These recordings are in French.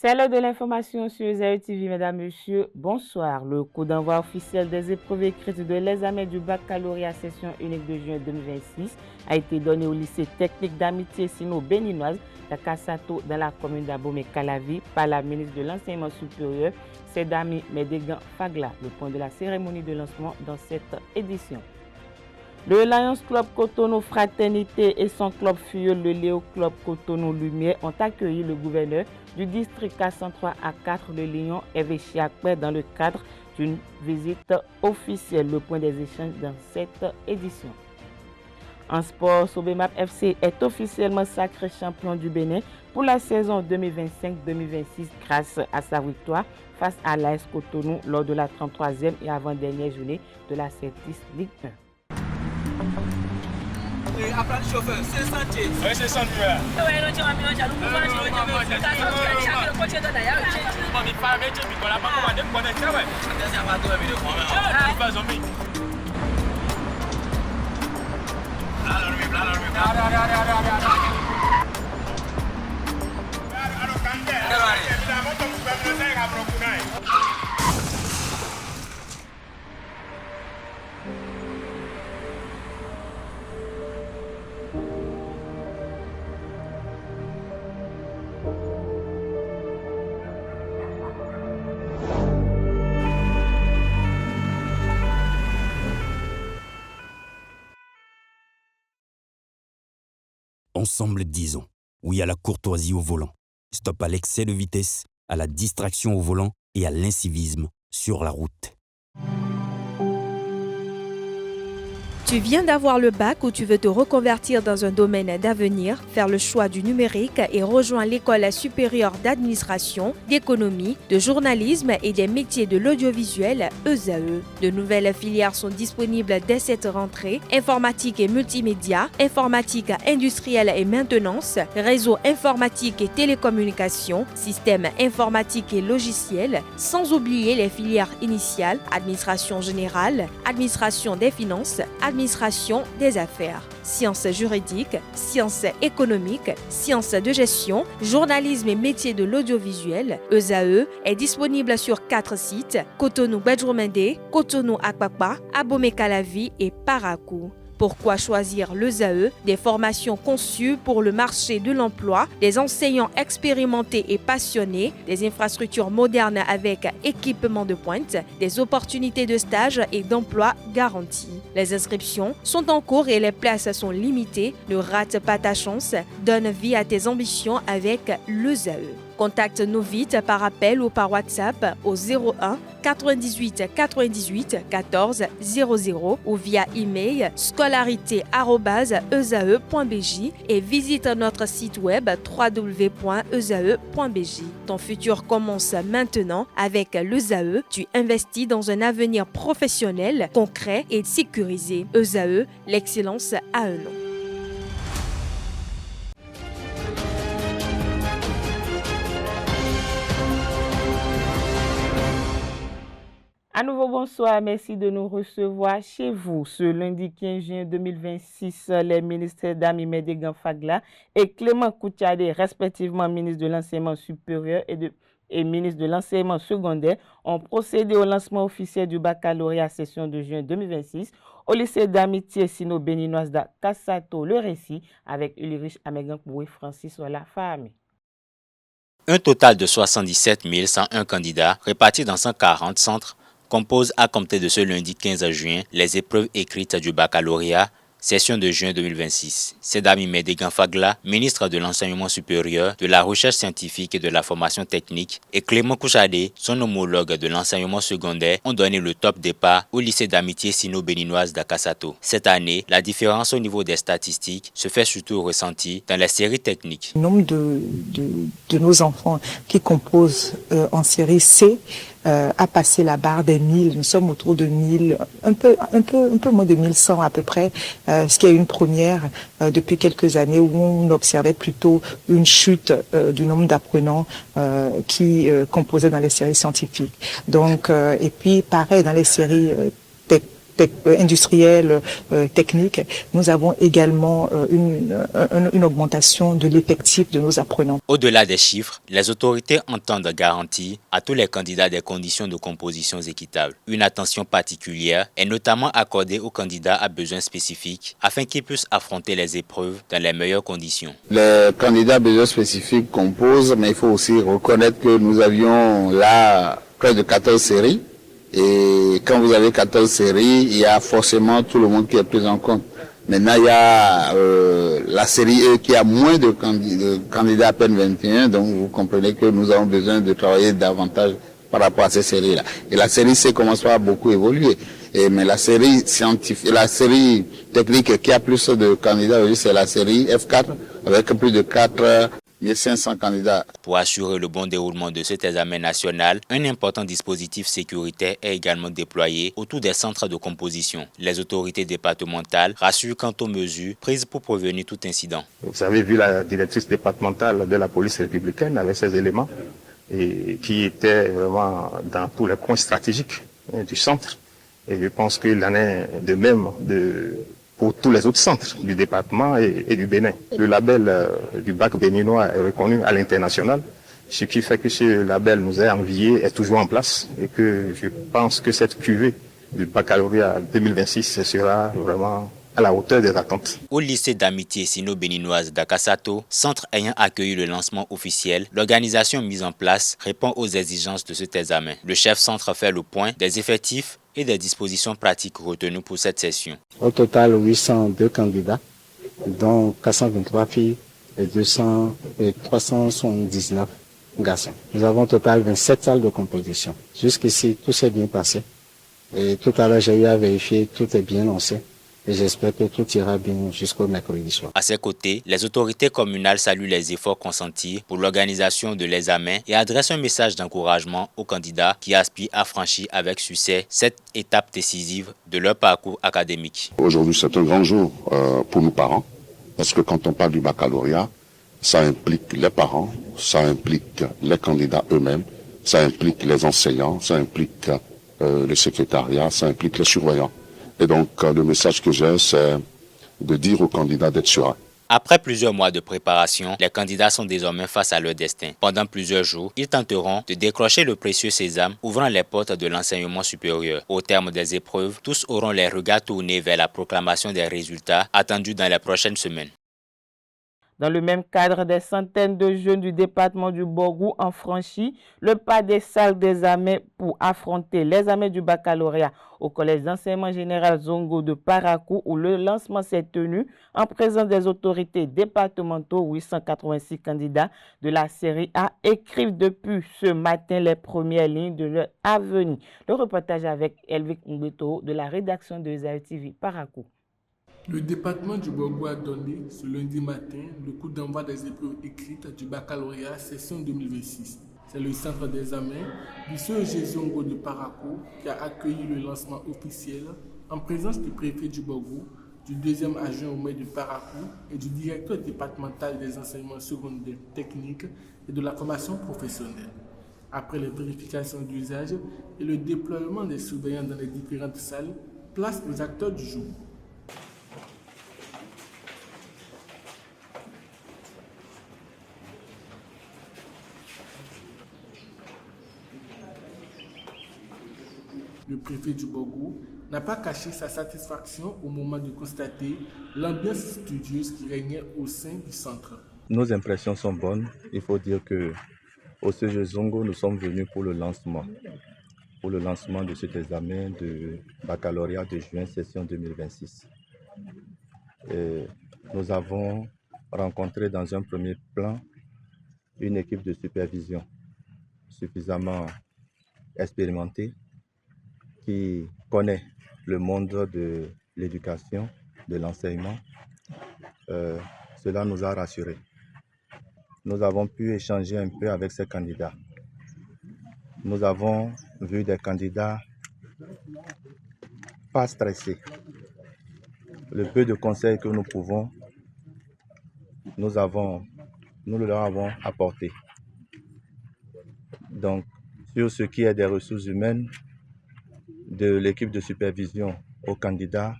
C'est l'heure de l'information sur ZAE TV, mesdames, messieurs. Bonsoir. Le coup d'envoi officiel des épreuves écrites de l'examen du baccalauréat session unique de juin 2026 a été donné au lycée technique d'amitié sino-béninoise de Kassato dans la commune d'Abomey-Calavi par la ministre de l'Enseignement supérieur, Sedami Medegan Fagla. Le point de la cérémonie de lancement dans cette édition. Le Lions Club Cotonou Fraternité et son club filleul, le Léo Club Cotonou Lumière, ont accueilli le gouverneur du district K103 à 4 de Lyon, Hervé Chiakpé, dans le cadre d'une visite officielle. Le point des échanges dans cette édition. En sport, Sobemap FC est officiellement sacré champion du Bénin pour la saison 2025-2026 grâce à sa victoire face à l'AS Cotonou lors de la 33e et avant-dernière journée de la Certis Ligue 1. Apprends le chauffeur, c'est sentier. Oui, c'est sentier. Ensemble, disons oui à la courtoisie au volant. Stop à l'excès de vitesse, à la distraction au volant et à l'incivisme sur la route. Tu viens d'avoir le bac ou tu veux te reconvertir dans un domaine d'avenir, faire le choix du numérique et rejoindre l'école supérieure d'administration, d'économie, de journalisme et des métiers de l'audiovisuel ESAE. De nouvelles filières sont disponibles dès cette rentrée: informatique et multimédia, informatique industrielle et maintenance, réseau informatique et télécommunications, système informatique et logiciel, sans oublier les filières initiales: administration générale, administration des finances, administration des affaires, sciences juridiques, sciences économiques, sciences de gestion, journalisme et métiers de l'audiovisuel. ESAE est disponible sur 4 sites: Cotonou-Badjoumendé, Cotonou-Akpakpa, Abomey-Calavi et Parakou. Pourquoi choisir l'ESAE? Des formations conçues pour le marché de l'emploi, des enseignants expérimentés et passionnés, des infrastructures modernes avec équipement de pointe, des opportunités de stage et d'emploi garanties. Les inscriptions sont en cours et les places sont limitées. Ne rate pas ta chance, donne vie à tes ambitions avec l'ESAE. Contacte-nous vite par appel ou par WhatsApp au 01 98 98 14 00 ou via email scolarité@esae.bj et visite notre site web www.esae.bj. Ton futur commence maintenant avec l'ESAE. Tu investis dans un avenir professionnel, concret et sécurisé. ESAE, l'excellence à un nom. À nouveau, bonsoir. Merci de nous recevoir chez vous. Ce lundi 15 juin 2026, les ministres Dami Medegan Fagla et Clément Koutiade, respectivement ministre de l'Enseignement supérieur et ministre de l'Enseignement secondaire, ont procédé au lancement officiel du baccalauréat session de juin 2026 au lycée d'amitié sino-béninoise de Kassato. Le récit avec Ulrich Amegan pour Francis Olafahami. Un total de 77 101 candidats répartis dans 140 centres compose à compter de ce lundi 15 juin les épreuves écrites du baccalauréat, session de juin 2026. Sedami Medegan Fagla, ministre de l'Enseignement supérieur, de la Recherche scientifique et de la formation technique, et Clément Koutiade, son homologue de l'enseignement secondaire, ont donné le top départ au lycée d'amitié sino-béninoise d'Akassato. Cette année, la différence au niveau des statistiques se fait surtout ressentir dans les séries techniques. Le nombre de nos enfants qui composent en série C a passé la barre des 1000. Nous sommes autour de 1000, un peu moins de 1100 à peu près, ce qui est une première depuis quelques années où on observait plutôt une chute du nombre d'apprenants qui composaient dans les séries scientifiques. Donc, et puis pareil dans les séries industriels, techniques, nous avons également une augmentation de l'effectif de nos apprenants. Au-delà des chiffres, les autorités entendent garantir à tous les candidats des conditions de composition équitables. Une attention particulière est notamment accordée aux candidats à besoins spécifiques afin qu'ils puissent affronter les épreuves dans les meilleures conditions. Les candidats à besoins spécifiques composent, mais il faut aussi reconnaître que nous avions là près de 14 séries. Et quand vous avez 14 séries, il y a forcément tout le monde qui est pris en compte. Maintenant, il y a la série E qui a moins de candidats, à peine 21, donc vous comprenez que nous avons besoin de travailler davantage par rapport à ces séries-là. Et la série C commence par beaucoup évoluer. Mais la série scientifique, la série technique qui a plus de candidats, c'est la série F4 avec plus de 4500 candidats. Pour assurer le bon déroulement de cet examen national, un important dispositif sécuritaire est également déployé autour des centres de composition. Les autorités départementales rassurent quant aux mesures prises pour prévenir tout incident. Vous avez vu la directrice départementale de la police républicaine avec ses éléments et qui était vraiment dans tous les points stratégiques du centre. Et je pense qu'il en est de même pour tous les autres centres du département et du Bénin. Le label du bac béninois est reconnu à l'international, ce qui fait que ce label nous est envié, est toujours en place et que je pense que cette cuvée du baccalauréat 2026 sera vraiment à la hauteur des attentes. Au lycée d'amitié sino-béninoise d'Akasato, centre ayant accueilli le lancement officiel, l'organisation mise en place répond aux exigences de cet examen. Le chef centre fait le point des effectifs et des dispositions pratiques retenues pour cette session. Au total, 802 candidats, dont 423 filles et 379 garçons. Nous avons au total 27 salles de composition. Jusqu'ici, tout s'est bien passé. Et tout à l'heure, j'ai eu à vérifier, tout est bien lancé. Et j'espère que tout ira bien jusqu'au mercredi soir. À ses côtés, les autorités communales saluent les efforts consentis pour l'organisation de l'examen et adressent un message d'encouragement aux candidats qui aspirent à franchir avec succès cette étape décisive de leur parcours académique. Aujourd'hui, c'est un grand jour pour nous parents, parce que quand on parle du baccalauréat, ça implique les parents, ça implique les candidats eux-mêmes, ça implique les enseignants, ça implique le secrétariat, ça implique les surveillants. Et donc, le message que j'ai, c'est de dire aux candidats d'être sereins. Après plusieurs mois de préparation, les candidats sont désormais face à leur destin. Pendant plusieurs jours, ils tenteront de décrocher le précieux sésame, ouvrant les portes de l'enseignement supérieur. Au terme des épreuves, tous auront les regards tournés vers la proclamation des résultats attendus dans les prochaines semaines. Dans le même cadre, des centaines de jeunes du département du Borgou ont franchi le pas des salles d'examen pour affronter l'examen du baccalauréat au collège d'enseignement général Zongo de Parakou, où le lancement s'est tenu en présence des autorités départementaux. 886 candidats de la série A écrivent depuis ce matin les premières lignes de leur avenir. Le reportage avec Elvic Mbeto de la rédaction de Zaï TV Parakou. Le département du Borgou a donné ce lundi matin le coup d'envoi des épreuves écrites du baccalauréat session 2026. C'est le centre d'examen du CEG Zongo de Parakou qui a accueilli le lancement officiel en présence du préfet du Borgou, du deuxième adjoint au maire de Parakou et du directeur départemental des enseignements secondaires techniques et de la formation professionnelle. Après les vérifications d'usage et le déploiement des surveillants dans les différentes salles, place aux acteurs du jour. Le préfet du Borgou n'a pas caché sa satisfaction au moment de constater l'ambiance studieuse qui régnait au sein du centre. Nos impressions sont bonnes. Il faut dire que au CEG Zongo, nous sommes venus pour le lancement de cet examen de baccalauréat de juin session 2026. Et nous avons rencontré dans un premier plan une équipe de supervision suffisamment expérimentée qui connaît le monde de l'éducation, de l'enseignement. Cela nous a rassurés. Nous avons pu échanger un peu avec ces candidats. Nous avons vu des candidats pas stressés. Le peu de conseils que nous pouvons, nous leur avons apporté. Donc, sur ce qui est des ressources humaines, de l'équipe de supervision aux candidats.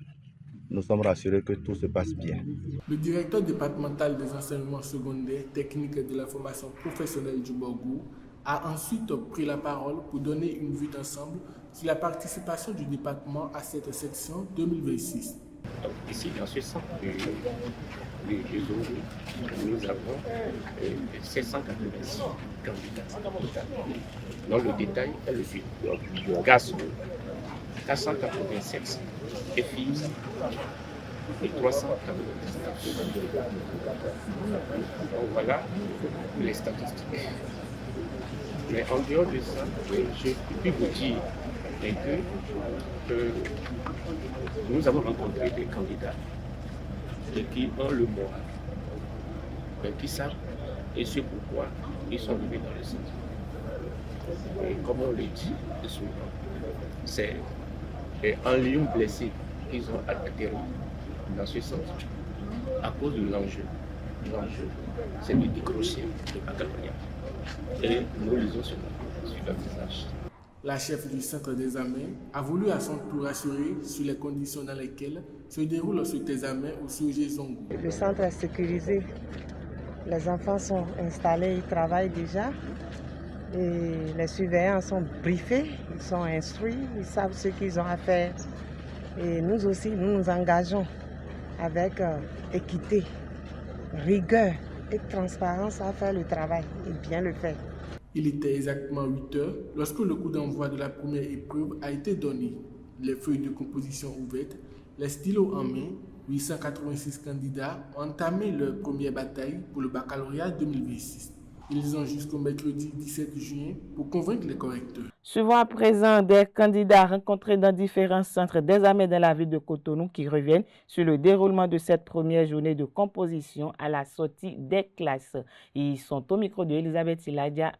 Nous sommes rassurés que tout se passe bien. Le directeur départemental des enseignements secondaires techniques et de la formation professionnelle du Borgo a ensuite pris la parole pour donner une vue d'ensemble sur la participation du département à cette section 2026. Donc ici, dans ce centre de Zongo, nous avons 786 candidats. Donc le détail est le suivant. Garçons, 487 et filles et 399. Donc voilà les statistiques. Mais en dehors de ça, je peux vous dire que nous avons rencontré des candidats qui ont le moral, qui savent et c'est pourquoi ils sont venus dans le centre. Et comme on le dit souvent, c'est en lion blessé qu'ils ont atterri dans ce centre à cause de l'enjeu. L'enjeu, c'est de décrocher le baccalauréat. Et nous lisons sur leur visage. La chef du centre d'examen a voulu à son tour rassurer sur les conditions dans lesquelles se déroule cet examen au sujet Zongo. Le centre est sécurisé. Les enfants sont installés, ils travaillent déjà. Et les surveillants sont briefés, ils sont instruits, ils savent ce qu'ils ont à faire. Et nous aussi, nous nous engageons avec équité, rigueur et transparence à faire le travail et bien le faire. Il était exactement 8 heures lorsque le coup d'envoi de la première épreuve a été donné. Les feuilles de composition ouvertes, les stylos en main, 886 candidats ont entamé leur première bataille pour le baccalauréat 2026. Ils ont jusqu'au mercredi 17 juin pour convaincre les correcteurs. Suivons à présent des candidats rencontrés dans différents centres d'examen dans la ville de Cotonou qui reviennent sur le déroulement de cette première journée de composition à la sortie des classes. Ils sont au micro de Elisabeth Iladia,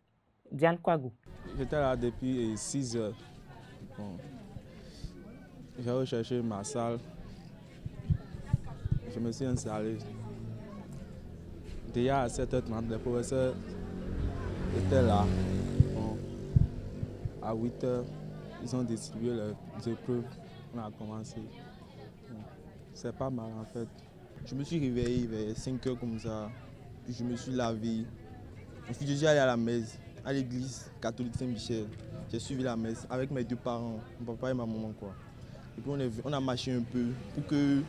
Diane Kwagou. J'étais là depuis 6 heures. Bon. J'ai recherché ma salle. Je me suis installé. Déjà à 7h30, les professeurs étaient là. Bon. À 8h, ils ont distribué les épreuves. On a commencé. Bon. C'est pas mal en fait. Je me suis réveillé vers 5h comme ça. Puis je me suis lavé. Ensuite, je suis allé à la messe, à l'église catholique Saint-Michel. J'ai suivi la messe avec mes deux parents, mon papa et ma maman, quoi. Et puis on a marché un peu pour que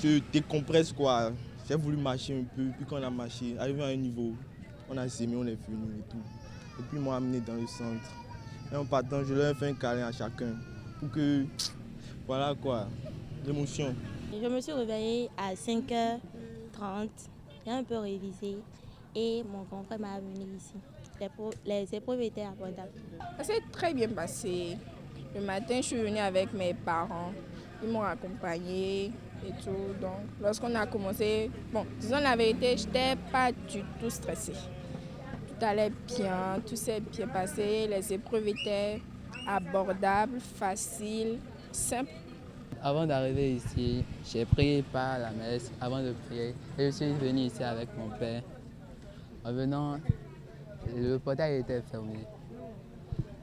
je décompresse, quoi. J'ai voulu marcher un peu, puis quand on a marché, arrivé à un niveau, on a sémé, on est venu et tout. Et puis ils m'ont amené dans le centre. Et en partant, je leur ai fait un câlin à chacun. Pour que, voilà quoi, l'émotion. Je me suis réveillée à 5h30, j'ai un peu révisé et mon grand frère m'a amené ici. Les épreuves étaient abordables. Ça s'est très bien passé. Le matin, je suis venue avec mes parents. Ils m'ont accompagnée et tout. Donc, lorsqu'on a commencé, bon, disons la vérité, je n'étais pas du tout stressée. Tout allait bien, tout s'est bien passé. Les épreuves étaient abordables, faciles, simples. Avant d'arriver ici, j'ai prié par la messe avant de prier. Et je suis venu ici avec mon père. En venant, le portail était fermé.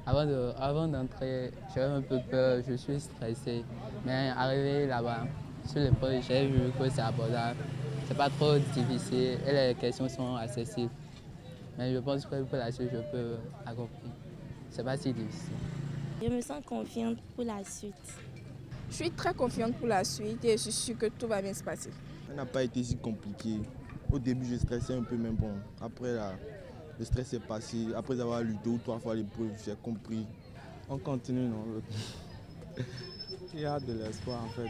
Avant d'entrer, j'avais un peu peur, je suis stressé. Mais arrivé là-bas, sur l'épreuve, j'ai vu que c'est abordable. C'est pas trop difficile et les questions sont accessibles. Mais je pense que pour la suite, je peux accomplir. C'est pas si difficile. Je me sens confiante pour la suite. Je suis très confiante pour la suite et je suis sûre que tout va bien se passer. Ça n'a pas été si compliqué. Au début, je stressais un peu, mais bon, après le stress est passé. Après avoir lu 2 ou 3 fois l'épreuve, j'ai compris. On continue, non? Il y a de l'espoir en fait.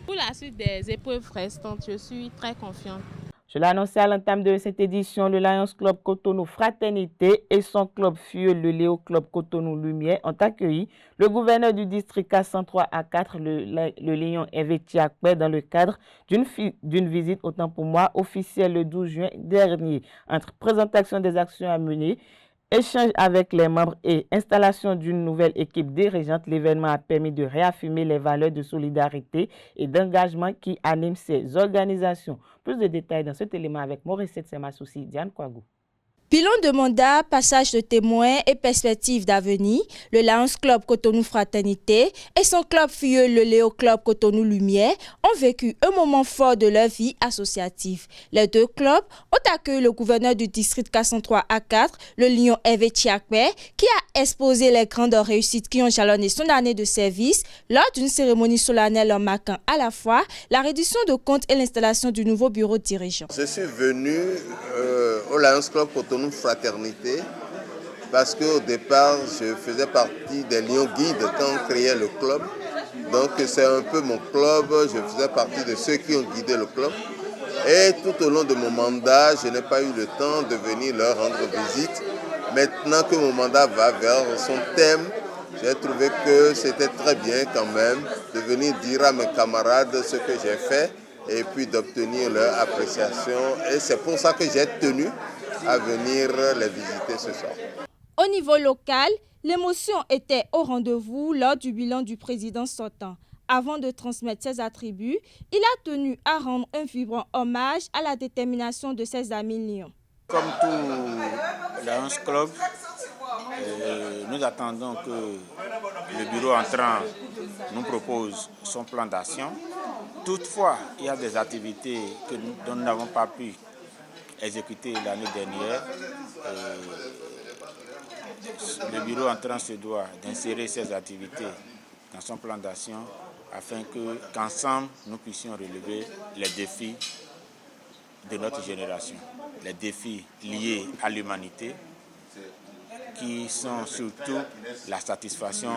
Pour la suite des épreuves restantes, je suis très confiante. Je l'ai annoncé à l'entame de cette édition, le Lions Club Cotonou Fraternité et son club FUE, le Léo Club Cotonou Lumière, ont accueilli le gouverneur du district K103 A4, le Lion Hervé Tiakpe, dans le cadre d'une visite, autant pour moi, officielle le 12 juin dernier. Entre présentation des actions à mener, échange avec les membres et installation d'une nouvelle équipe dirigeante, l'événement a permis de réaffirmer les valeurs de solidarité et d'engagement qui animent ces organisations. Plus de détails dans cet élément avec Maurice Semassouci, Diane Kwagou. Bilan de mandat, passage de témoins et perspectives d'avenir, le Lions Club Cotonou Fraternité et son club filleul le Léo Club Cotonou Lumière ont vécu un moment fort de leur vie associative. Les deux clubs ont accueilli le gouverneur du district 403A4, le Lion Hervé Tchiakpé, qui a exposé les grandes réussites qui ont jalonné son année de service lors d'une cérémonie solennelle en marquant à la fois la réduction de comptes et l'installation du nouveau bureau dirigeant. Je suis venu au Lions Club Cotonou Fraternité parce qu'au départ je faisais partie des Lions Guides quand on créait le club, donc c'est un peu mon club, je faisais partie de ceux qui ont guidé le club et tout au long de mon mandat je n'ai pas eu le temps de venir leur rendre visite. Maintenant que mon mandat va vers son thème, j'ai trouvé que c'était très bien quand même de venir dire à mes camarades ce que j'ai fait et puis d'obtenir leur appréciation et c'est pour ça que j'ai tenu à venir les visiter ce soir. Au niveau local, l'émotion était au rendez-vous lors du bilan du président sortant. Avant de transmettre ses attributs, il a tenu à rendre un vibrant hommage à la détermination de ses amis lions. Comme tout Lions Club, nous attendons que le bureau entrant nous propose son plan d'action. Toutefois, il y a des activités dont nous n'avons pas pu exécuté l'année dernière. Le bureau entrant se doit d'insérer ces activités dans son plan d'action afin qu'ensemble nous puissions relever les défis de notre génération, les défis liés à l'humanité qui sont surtout la satisfaction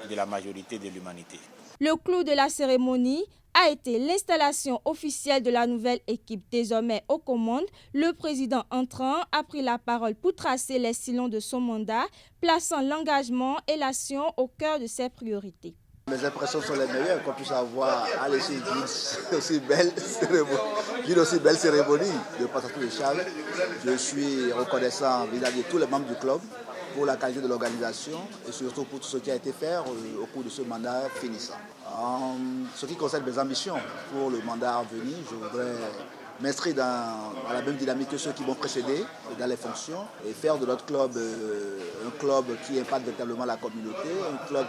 de la majorité de l'humanité. Le clou de la cérémonie a été l'installation officielle de la nouvelle équipe. Désormais aux commandes, le président entrant a pris la parole pour tracer les sillons de son mandat, plaçant l'engagement et l'action au cœur de ses priorités. Mes impressions sont les meilleures, qu'on puisse avoir à laisser une aussi belle cérémonie de passation de charge. Je suis reconnaissant vis-à-vis de tous les membres du club pour la qualité de l'organisation et surtout pour tout ce qui a été fait au cours de ce mandat finissant. En ce qui concerne mes ambitions pour le mandat à venir, je voudrais m'inscrire dans la même dynamique que ceux qui m'ont précédé dans les fonctions et faire de notre club un club qui impacte véritablement la communauté, un club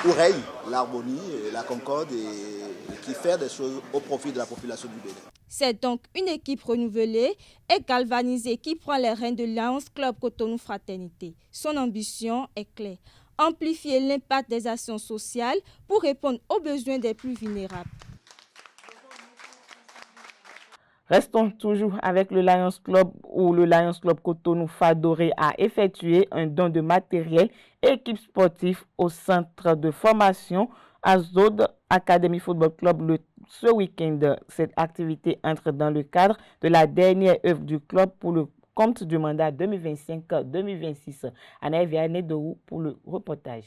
où règne l'harmonie, la concorde et qui fait des choses au profit de la population du Bénin. C'est donc une équipe renouvelée et galvanisée qui prend les rênes de Lions Club Cotonou Fraternité. Son ambition est claire, amplifier l'impact des actions sociales pour répondre aux besoins des plus vulnérables. Restons toujours avec le Lions Club où le Lions Club Cotonou Fadoré a effectué un don de matériel et équipe sportive au centre de formation Azod Academy Football Club ce week-end. Cette activité entre dans le cadre de la dernière œuvre du club pour le compte du mandat 2025-2026. Anaï Vianney-Dorou pour le reportage.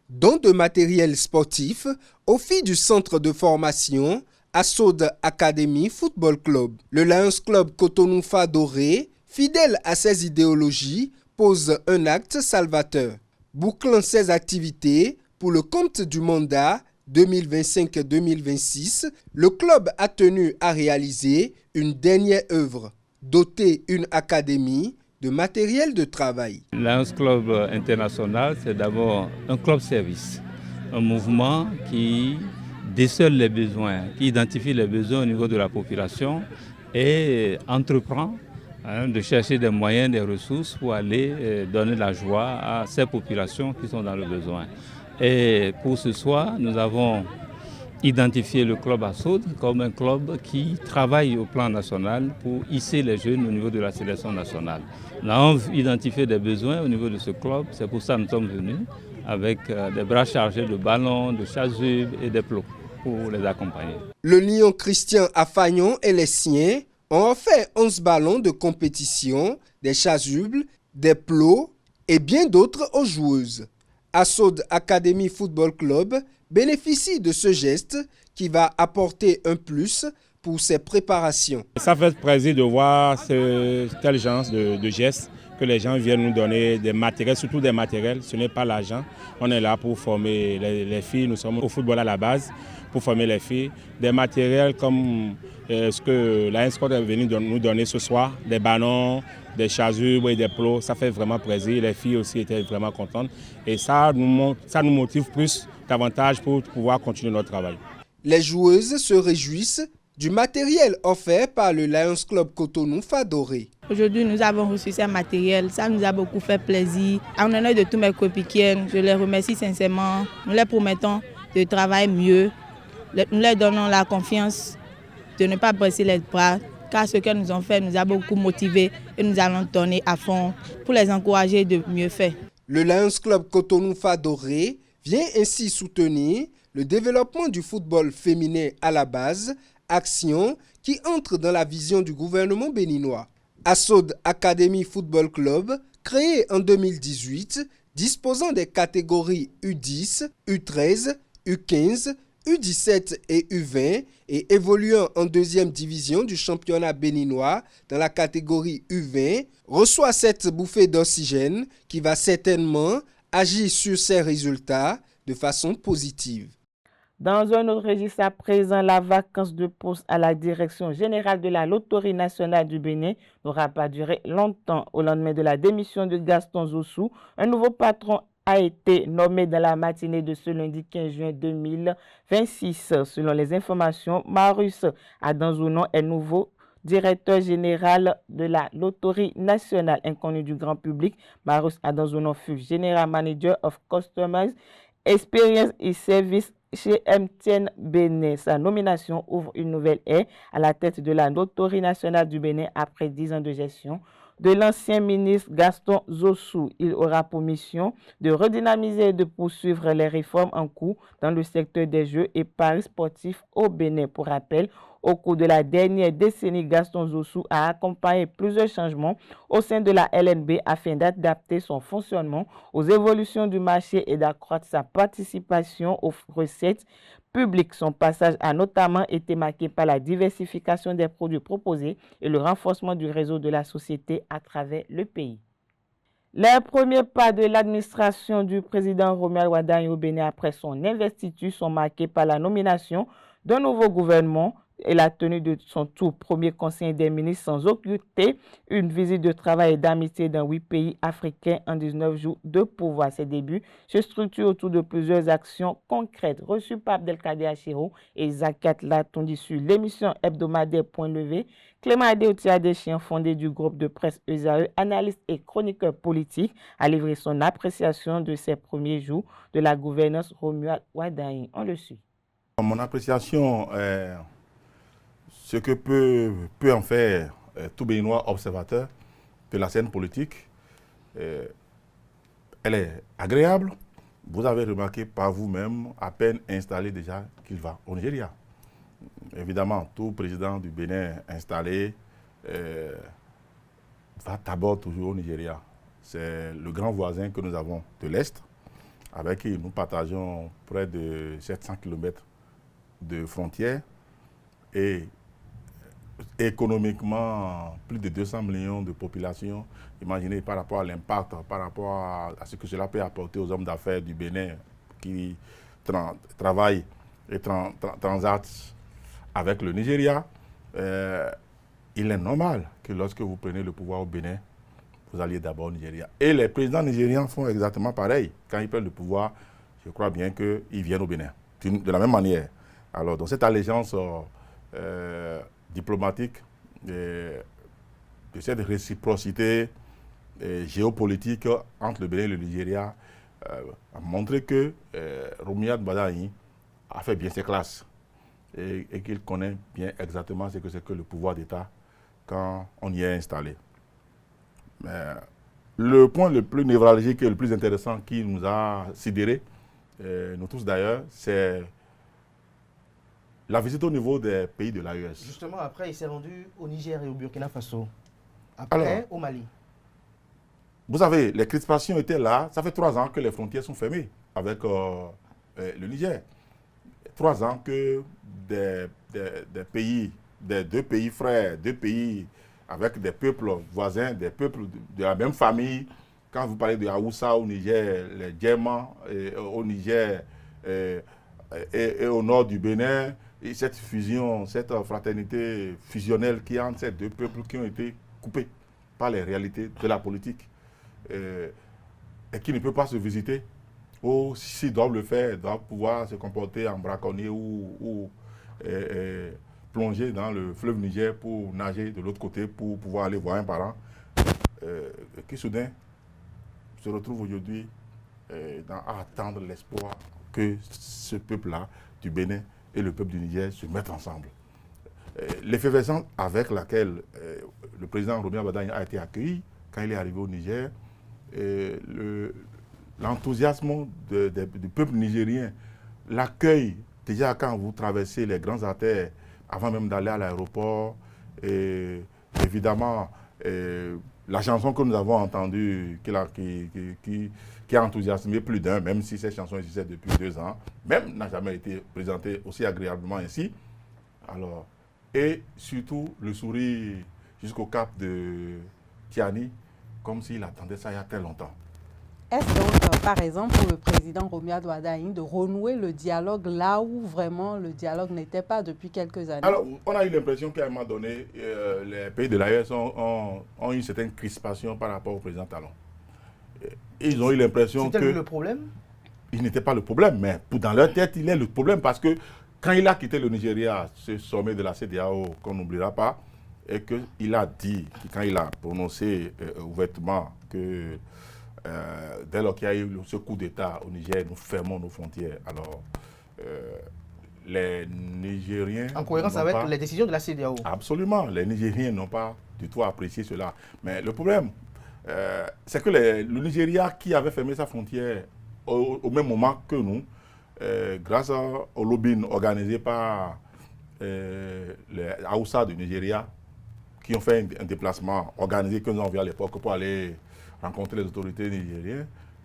Don de matériel sportif au fil du centre de formation Azod Academy Football Club. Le Lions Club Cotonou Fadoré, fidèle à ses idéologies, pose un acte salvateur. Bouclant ses activités pour le compte du mandat 2025-2026, le club a tenu à réaliser une dernière œuvre, doter une académie de matériel de travail. Lions Club International, c'est d'abord un club service, un mouvement qui décèle les besoins, qui identifie les besoins au niveau de la population et entreprend de chercher des moyens, des ressources pour aller donner la joie à ces populations qui sont dans le besoin. Et pour ce soir, nous avons identifié le club Azod comme un club qui travaille au plan national pour hisser les jeunes au niveau de la sélection nationale. Nous avons identifié des besoins au niveau de ce club, c'est pour ça que nous sommes venus avec des bras chargés de ballons, de chasubles et des plots pour les accompagner. Le Lion Christian Afagnon et les siens ont offert 11 ballons de compétition, des chasubles, des plots et bien d'autres aux joueuses. Azod Academy Football Club bénéficie de ce geste qui va apporter un plus pour ses préparations. Ça fait plaisir de voir tel genre de gestes, que les gens viennent nous donner des matériels, surtout des matériels, ce n'est pas l'argent. On est là pour former les filles, nous sommes au football à la base, pour former les filles. Des matériels comme ce que la Sport est venue nous donner ce soir, des ballons, des chasubles et des plots, ça fait vraiment plaisir. Les filles aussi étaient vraiment contentes et ça nous motive plus davantage pour pouvoir continuer notre travail. Les joueuses se réjouissent du matériel offert par le Lions Club Cotonou Fadoré. Aujourd'hui, nous avons reçu ce matériel. Ça nous a beaucoup fait plaisir. En honneur de tous mes coéquipiers, je les remercie sincèrement. Nous leur promettons de travailler mieux. Nous leur donnons la confiance de ne pas baisser les bras, car ce qu'elles nous ont fait nous a beaucoup motivés et nous allons donner à fond pour les encourager de mieux faire. Le Lions Club Cotonou Fadoré vient ainsi soutenir le développement du football féminin à la base, action qui entre dans la vision du gouvernement béninois. Assaud Academy Football Club, créé en 2018, disposant des catégories U10, U13, U15, U17 et U20 et évoluant en deuxième division du championnat béninois dans la catégorie U20, reçoit cette bouffée d'oxygène qui va certainement agir sur ses résultats de façon positive. Dans un autre registre à présent, la vacance de poste à la direction générale de la Loterie nationale du Bénin n'aura pas duré longtemps. Au lendemain de la démission de Gaston Zossou, un nouveau patron a été nommé dans la matinée de ce lundi 15 juin 2026. Selon les informations, Marus Adanzounon est nouveau directeur général de la Loterie nationale. Inconnu du grand public, Marus Adanzounon fut General Manager of Customers Experience et Service chez MTN Bénin. Sa nomination ouvre une nouvelle ère à la tête de la Loterie nationale du Bénin après 10 ans de gestion de l'ancien ministre Gaston Zossou. Il aura pour mission de redynamiser et de poursuivre les réformes en cours dans le secteur des jeux et paris sportifs au Bénin. Pour rappel, au cours de la dernière décennie, Gaston Zossou a accompagné plusieurs changements au sein de la LNB afin d'adapter son fonctionnement aux évolutions du marché et d'accroître sa participation aux recettes publiques. Son passage a notamment été marqué par la diversification des produits proposés et le renforcement du réseau de la société à travers le pays. Les premiers pas de l'administration du président Romuald Wardani au Bénin après son investiture sont marqués par la nomination d'un nouveau gouvernement et la tenue de son tout premier conseil des ministres sans occulter une visite de travail et d'amitié dans 8 pays africains en 19 jours de pouvoir. Ses débuts se structurent autour de plusieurs actions concrètes reçues par Abdelkader Achiro et Zakat Latondi sur l'émission hebdomadaire Point Levé. Clément Adéotia Deschien, fondé du groupe de presse ESAE, analyste et chroniqueur politique, a livré son appréciation de ces premiers jours de la gouvernance Romuald Wardani. On le suit. Mon appréciation ce que peut en faire tout Béninois observateur de la scène politique, elle est agréable. Vous avez remarqué par vous-même, à peine installé déjà, qu'il va au Nigeria. Évidemment, tout président du Bénin installé va d'abord toujours au Nigeria. C'est le grand voisin que nous avons de l'Est, avec qui nous partageons près de 700 km de frontières et économiquement plus de 200 millions de population. Imaginez par rapport à l'impact, par rapport à ce que cela peut apporter aux hommes d'affaires du Bénin qui travaillent et transatent avec le Nigeria. Il est normal que lorsque vous prenez le pouvoir au Bénin, vous alliez d'abord au Nigeria. Et les présidents nigérians font exactement pareil. Quand ils prennent le pouvoir, je crois bien qu'ils viennent au Bénin, de la même manière. Alors, dans cette allégeance diplomatique, de cette réciprocité géopolitique entre le Bénin et le Nigeria, a montré que Romuald Wardani a fait bien ses classes et qu'il connaît bien exactement ce que c'est que le pouvoir d'État quand on y est installé. Mais le point le plus névralgique et le plus intéressant qui nous a sidérés, nous tous d'ailleurs, c'est la visite au niveau des pays de l'AES. Justement, après, il s'est rendu au Niger et au Burkina Faso. Après, au Mali. Vous savez, les crispations étaient là. Ça fait 3 ans que les frontières sont fermées avec le Niger. 3 ans que des pays, des 2 pays frères, 2 pays avec des peuples voisins, des peuples de la même famille. Quand vous parlez de Haoussa au Niger, les Djemans au Niger, et au nord du Bénin, et cette fusion, cette fraternité fusionnelle qui est entre ces deux peuples qui ont été coupés par les réalités de la politique et qui ne peut pas se visiter, ou s'ils doivent le faire, doivent pouvoir se comporter en braconnier ou plonger dans le fleuve Niger pour nager de l'autre côté pour pouvoir aller voir un parent, qui soudain se retrouve aujourd'hui à attendre l'espoir que ce peuple-là du Bénin et le peuple du Niger se mettent ensemble. L'effervescence avec laquelle le président Romiat Badagne a été accueilli quand il est arrivé au Niger, l'enthousiasme du peuple nigérien, l'accueil, déjà quand vous traversez les grandes artères, avant même d'aller à l'aéroport, évidemment, la chanson que nous avons entendue, qui a enthousiasmé plus d'un, même si cette chanson existait depuis 2 ans, même n'a jamais été présentée aussi agréablement ainsi. Alors, et surtout le sourire jusqu'au cap de Tiani, comme s'il attendait ça il y a très longtemps. Est-ce donc, par exemple, pour le président Romiat Badagne de renouer le dialogue là où vraiment le dialogue n'était pas depuis quelques années? Alors, on a eu l'impression qu'à un moment donné, les pays de l'AES ont eu une certaine crispation par rapport au président Talon. Ils ont eu l'impression que... C'était le problème? Il n'était pas le problème, mais dans leur tête, il est le problème parce que quand il a quitté le Nigeria, ce sommet de la CEDEAO qu'on n'oubliera pas, et qu'il a dit, quand il a prononcé ouvertement que dès lors qu'il y a eu ce coup d'État au Niger, nous fermons nos frontières. Alors, les Nigériens... En cohérence avec les décisions de la CEDEAO. Absolument. Les Nigériens n'ont pas du tout apprécié cela. Mais le problème, c'est que le Nigeria, qui avait fermé sa frontière au même moment que nous, grâce au lobbying organisé par les Haoussa du Nigeria, qui ont fait un déplacement organisé que nous avons vu à l'époque pour aller rencontrer les autorités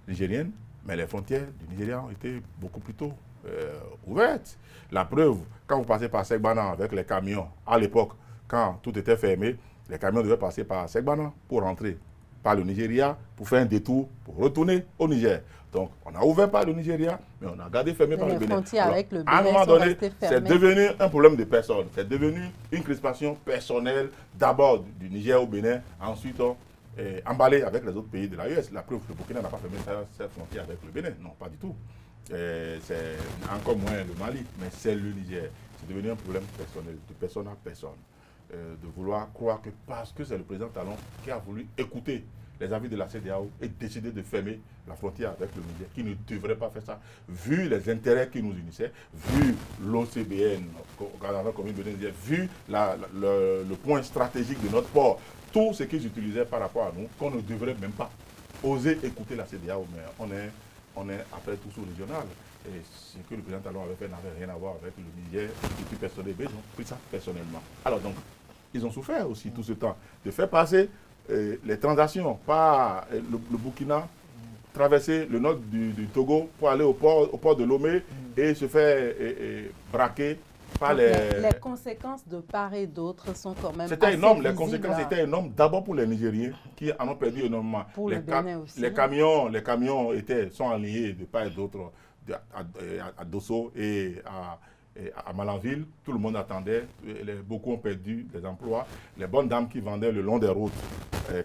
nigériennes, mais les frontières du Nigeria ont été beaucoup plus tôt ouvertes. La preuve, quand vous passez par Segbana avec les camions, à l'époque, quand tout était fermé, les camions devaient passer par Segbana pour rentrer par le Nigeria, pour faire un détour, pour retourner au Niger. Donc, on a ouvert par le Nigeria, mais on a gardé fermé par le Bénin. Alors, avec le Bénin, à un moment donné, c'est devenu un problème de personne. C'est devenu une crispation personnelle, d'abord du Niger au Bénin, ensuite emballé avec les autres pays de l'AES. La preuve, le Burkina n'a pas fermé sa frontière avec le Bénin. Non, pas du tout. C'est encore moins le Mali, mais c'est le Niger. C'est devenu un problème personnel, de personne à personne. De vouloir croire que parce que c'est le président Talon qui a voulu écouter les avis de la CEDEAO et décider de fermer la frontière avec le Niger, qui ne devrait pas faire ça, vu les intérêts qui nous unissaient, vu l'OCBN, vu le point stratégique de notre port, tout ce qu'ils utilisaient par rapport à nous, qu'on ne devrait même pas oser écouter la CEDEAO, mais on est après tout sous-régional. Et ce que le président Talon avait fait n'avait rien à voir avec le Niger, et puis personne ils ont pris ça personnellement. Alors donc, ils ont souffert aussi tout ce temps de faire passer les transactions par le Burkina, traverser le nord du Togo pour aller au port de Lomé et se faire braquer par les conséquences de part et d'autre sont quand même C'était énorme, les conséquences étaient énormes. D'abord pour les Nigériens qui en ont perdu énormément. Pour le Bénin aussi. Les camions sont enliés de part et d'autre à Dosso et à Malanville. Tout le monde attendait. Beaucoup ont perdu des emplois. Les bonnes dames qui vendaient le long des routes,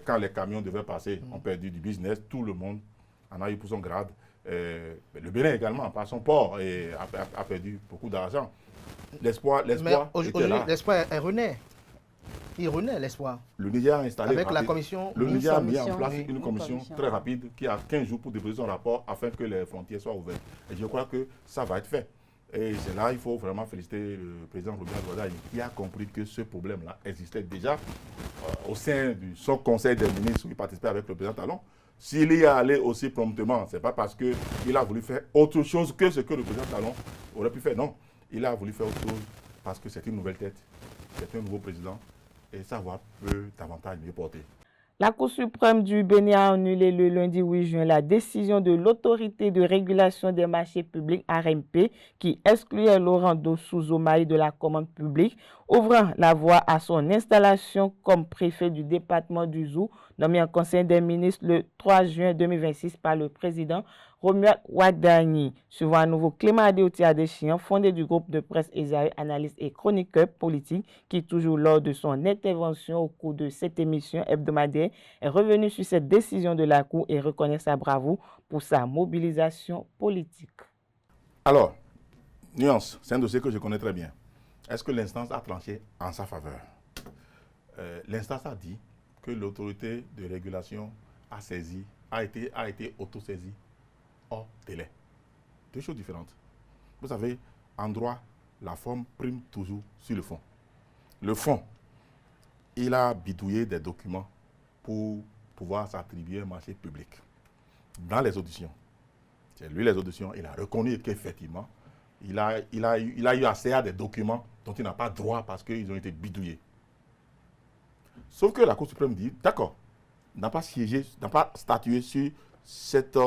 quand les camions devaient passer, ont perdu du business. Tout le monde en a eu pour son grade. Le Bénin également, par son port, a perdu beaucoup d'argent. L'espoir était là. L'espoir renaît. Il renaît, l'espoir. Le Niger a installé avec la commission. Le Niger a mis en place une commission très rapide qui a 15 jours pour déposer son rapport afin que les frontières soient ouvertes. Et je crois que ça va être fait. Et c'est là il faut vraiment féliciter le président Romiat Badagne qui a compris que ce problème-là existait déjà au sein du son conseil des ministres qui participait avec le président Talon. S'il y est allé aussi promptement, ce n'est pas parce qu'il a voulu faire autre chose que ce que le président Talon aurait pu faire. Non, il a voulu faire autre chose parce que c'est une nouvelle tête, c'est un nouveau président et sa voix peut davantage mieux porter. La Cour suprême du Bénin a annulé le lundi 8 juin la décision de l'autorité de régulation des marchés publics ARMP qui excluait Laurent Dossou Zomaï de la commande publique ouvrant la voie à son installation comme préfet du département du Zou, nommé en Conseil des ministres le 3 juin 2026 par le président Romuald Wadagni. Suivant à nouveau Clément Adéoti Adéchian, fondé du groupe de presse Esaü, analyste et chroniqueur politique, qui toujours lors de son intervention au cours de cette émission hebdomadaire est revenu sur cette décision de la Cour et reconnaît sa bravoure pour sa mobilisation politique. Alors, nuance, c'est un dossier que je connais très bien. Est-ce que l'instance a tranché en sa faveur? L'instance a dit que l'autorité de régulation a été autosaisie hors délai. Deux choses différentes. Vous savez, en droit, la forme prime toujours sur le fond. Le fond, il a bidouillé des documents pour pouvoir s'attribuer un marché public. Dans les auditions, c'est lui les auditions, il a reconnu qu'effectivement, il a eu accès à des documents dont il n'a pas droit parce qu'ils ont été bidouillés. Sauf que la Cour suprême dit, d'accord, n'a pas statué sur cette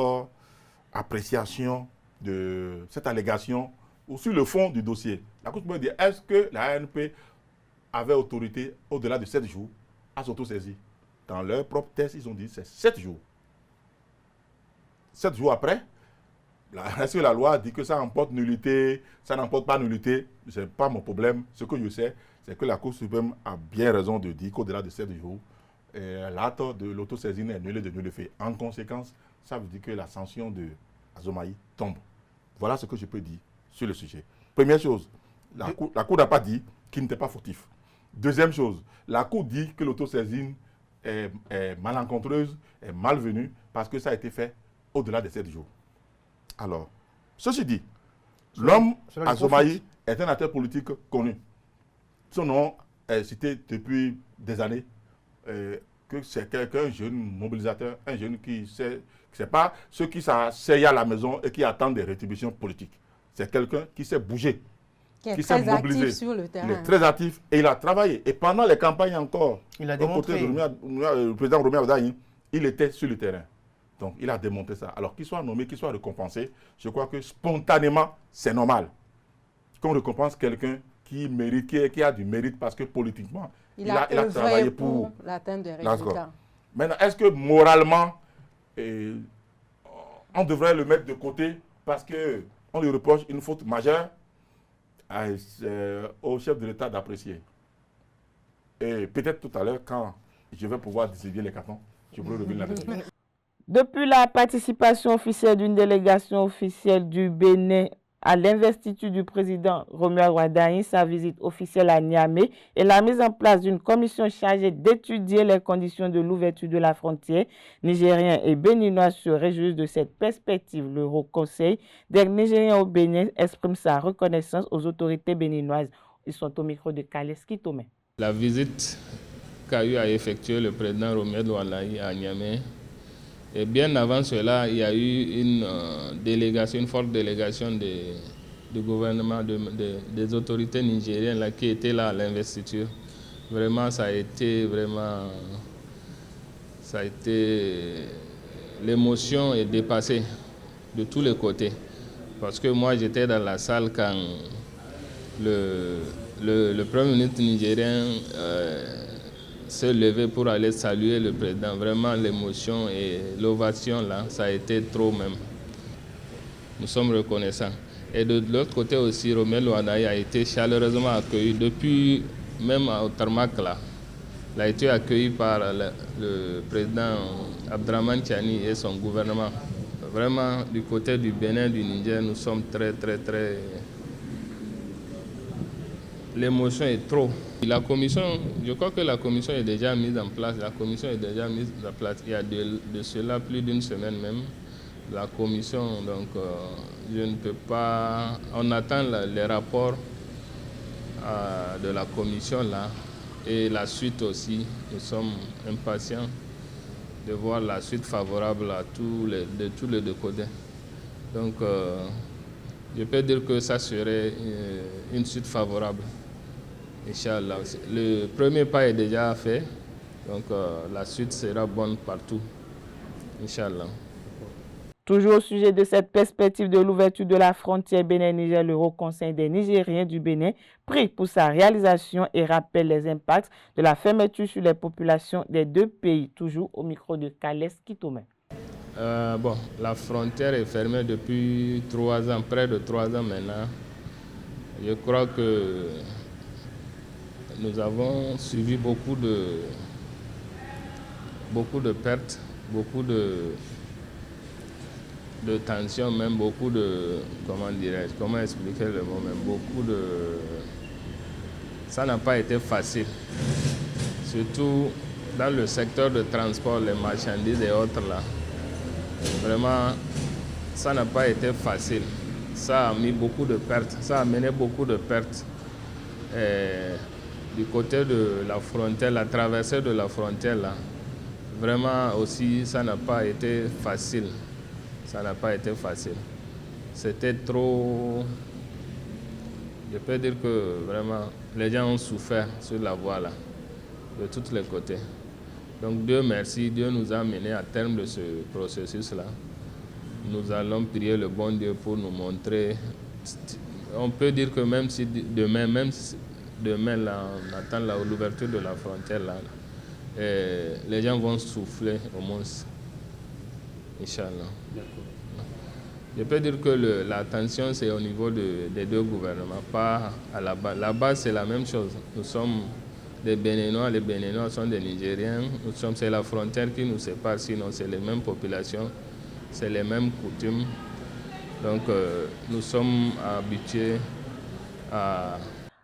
appréciation de cette allégation ou sur le fond du dossier. La Cour suprême dit, est-ce que la ANP avait autorité au-delà de 7 jours à s'autosaisir? Dans leur propre test, ils ont dit c'est 7 jours. 7 jours après, est-ce que la loi dit que ça emporte nullité, ça n'emporte pas nullité? Ce n'est pas mon problème. Ce que je sais, c'est que la Cour suprême a bien raison de dire qu'au-delà de 7 jours, l'acte de l'autosaisine est annulé de nul effet. En conséquence, ça veut dire que la sanction de Azomaï tombe. Voilà ce que je peux dire sur le sujet. Première chose, la Cour n'a pas dit qu'il n'était pas fautif. Deuxième chose, la Cour dit que l'autosaisine est malencontreuse, est malvenue, parce que ça a été fait au-delà de 7 jours. Alors, ceci dit, l'homme Azomaï est un acteur politique connu. Son nom est cité depuis des années, que c'est quelqu'un, un jeune mobilisateur, un jeune qui sait, c'est pas ceux qui s'asseyent à la maison et qui attendent des rétributions politiques. C'est quelqu'un qui sait bouger, qui s'est mobilisé sur le terrain. Il est très actif et il a travaillé. Et pendant les campagnes encore, il a démontré. Le président Romuald Wadagni, il était sur le terrain. Donc, il a démonté ça. Alors, qu'il soit nommé, qu'il soit récompensé, je crois que spontanément, c'est normal qu'on récompense quelqu'un qui mérite, qui a du mérite parce que politiquement, il a travaillé pour l'atteinte des résultats. Maintenant, est-ce que moralement, on devrait le mettre de côté parce qu'on lui reproche une faute majeure au chef de l'État d'apprécier? Et peut-être tout à l'heure, quand je vais pouvoir distribuer les cartons, je pourrai revenir là-dessus. Depuis la participation officielle d'une délégation officielle du Bénin à l'investiture du président Romuald Wadagni, sa visite officielle à Niamey et la mise en place d'une commission chargée d'étudier les conditions de l'ouverture de la frontière, Nigériens et Béninois se réjouissent de cette perspective. Le Haut Conseil des Nigériens au Bénin exprime sa reconnaissance aux autorités béninoises. Ils sont au micro de Kaleski Tomé. La visite qu'a eu à effectuer le président Romuald Wadagni à Niamey, et bien avant cela, il y a eu une forte délégation du gouvernement, des autorités nigériennes là, qui étaient là à l'investiture. Vraiment, l'émotion est dépassée de tous les côtés. Parce que moi, j'étais dans la salle quand le Premier ministre nigérien s'est levé pour aller saluer le président. Vraiment, l'émotion et l'ovation, là, ça a été trop même. Nous sommes reconnaissants. Et de l'autre côté aussi, Romuald Wadagni a été chaleureusement accueilli depuis, même au tarmac, là. Il a été accueilli par le président Abdraman Tiani et son gouvernement. Vraiment, du côté du Bénin, du Niger, nous sommes très... L'émotion est trop. La commission, je crois que la commission est déjà mise en place. Il y a de cela plus d'une semaine même. La commission, donc je ne peux pas... On attend les rapports de la commission là et la suite aussi. Nous sommes impatients de voir la suite favorable de tous les deux côtés. Donc je peux dire que ça serait une suite favorable. Inch'Allah. Le premier pas est déjà fait, donc la suite sera bonne partout. Inch'Allah. Toujours au sujet de cette perspective de l'ouverture de la frontière Bénin-Niger, le Haut Conseil des Nigériens du Bénin prie pour sa réalisation et rappelle les impacts de la fermeture sur les populations des deux pays. Toujours au micro de Kales Kitome. La frontière est fermée depuis 3 ans, près de 3 ans maintenant. Je crois que nous avons subi beaucoup de pertes, beaucoup de tensions, même beaucoup de, comment expliquer le mot, même beaucoup de... Ça n'a pas été facile, surtout dans le secteur de transport, les marchandises et autres là. Vraiment, ça n'a pas été facile. Ça a mis beaucoup de pertes, ça a mené beaucoup de pertes. Du côté de la frontière, la traversée de la frontière là, vraiment aussi, ça n'a pas été facile. Ça n'a pas été facile. C'était trop... Je peux dire que vraiment, les gens ont souffert sur la voie là, de tous les côtés. Donc Dieu merci, Dieu nous a menés à terme de ce processus-là. Nous allons prier le bon Dieu pour nous montrer. On peut dire que même si demain là, on attend l'ouverture de la frontière là, les gens vont souffler au moins. Inch'Allah. Je peux dire que la tension c'est au niveau des deux gouvernements, pas à la base. La base c'est la même chose. Nous sommes des Béninois, les Béninois sont des Nigériens. C'est la frontière qui nous sépare, sinon c'est les mêmes populations, c'est les mêmes coutumes. Donc nous sommes habitués à...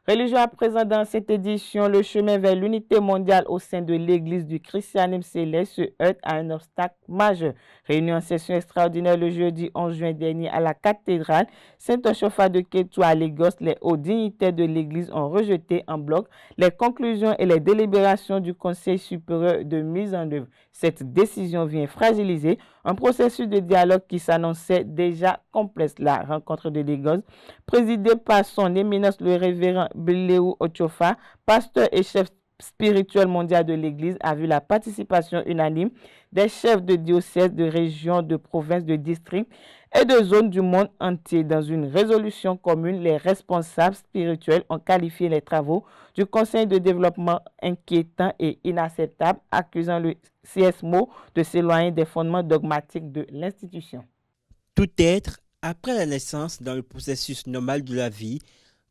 Religion à présent dans cette édition, le chemin vers l'unité mondiale au sein de l'église du christianisme céleste se heurte à un obstacle majeur. Réunion en session extraordinaire le jeudi 11 juin dernier à la cathédrale Saint-Onchofa de Kétou à Lagos, les hauts dignitaires de l'église ont rejeté en bloc les conclusions et les délibérations du Conseil supérieur de mise en œuvre. Cette décision vient fragiliser un processus de dialogue qui s'annonçait déjà complexe. La rencontre de Lagos, présidée par son éminence le révérend Biléou Ochofa, pasteur et chef spirituel mondial de l'Église, a vu la participation unanime des chefs de diocèse, de régions, de provinces, de districts et de zones du monde entier. Dans une résolution commune, les responsables spirituels ont qualifié les travaux du Conseil de développement inquiétants et inacceptables, accusant le CSMO de s'éloigner des fondements dogmatiques de l'institution. Tout être, après la naissance dans le processus normal de la vie,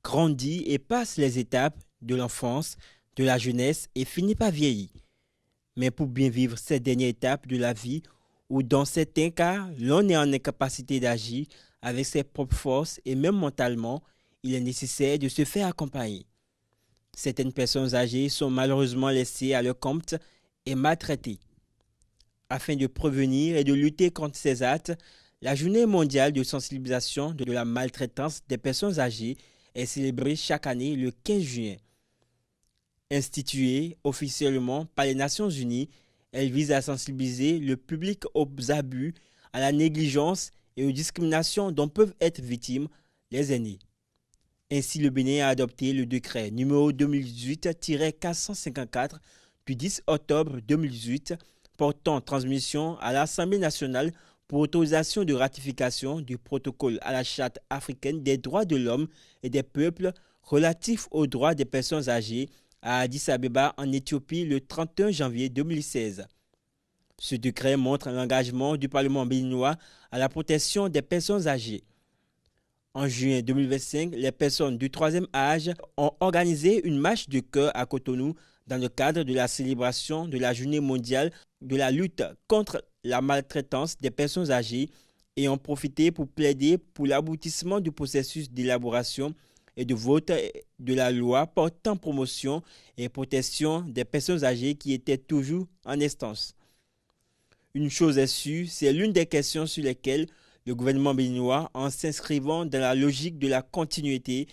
grandit et passe les étapes de l'enfance, de la jeunesse et finit par vieillir. Mais pour bien vivre ces dernières étapes de la vie, où dans certains cas, l'on est en incapacité d'agir avec ses propres forces et même mentalement, il est nécessaire de se faire accompagner. Certaines personnes âgées sont malheureusement laissées à leur compte et maltraitées. Afin de prévenir et de lutter contre ces actes, la Journée mondiale de sensibilisation de la maltraitance des personnes âgées est célébrée chaque année le 15 juin. Instituée officiellement par les Nations Unies, elle vise à sensibiliser le public aux abus, à la négligence et aux discriminations dont peuvent être victimes les aînés. Ainsi, le Bénin a adopté le décret numéro 2018-454 du 10 octobre 2018 portant transmission à l'Assemblée nationale pour autorisation de ratification du protocole à la Charte africaine des droits de l'homme et des peuples relatif aux droits des personnes âgées à Addis Abeba en Éthiopie le 31 janvier 2016. Ce décret montre l'engagement du Parlement béninois à la protection des personnes âgées. En juin 2025, les personnes du troisième âge ont organisé une marche de cœur à Cotonou dans le cadre de la célébration de la Journée mondiale de la lutte contre la maltraitance des personnes âgées et ont profité pour plaider pour l'aboutissement du processus d'élaboration et de vote de la loi portant promotion et protection des personnes âgées qui étaient toujours en instance. Une chose est sûre, c'est l'une des questions sur lesquelles le gouvernement béninois, en s'inscrivant dans la logique de la continuité.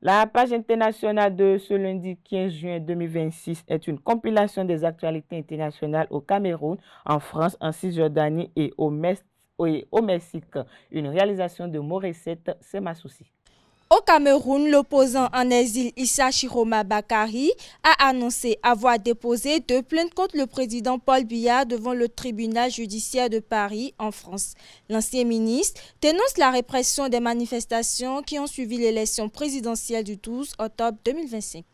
La page internationale de ce lundi 15 juin 2026 est une compilation des actualités internationales au Cameroun, en France, en Cisjordanie et au Mexique. Une réalisation de Morecette Semasoussi. Au Cameroun, l'opposant en exil Issa Chiroma Bakary a annoncé avoir déposé 2 plaintes contre le président Paul Biya devant le tribunal judiciaire de Paris en France. L'ancien ministre dénonce la répression des manifestations qui ont suivi l'élection présidentielle du 12 octobre 2025.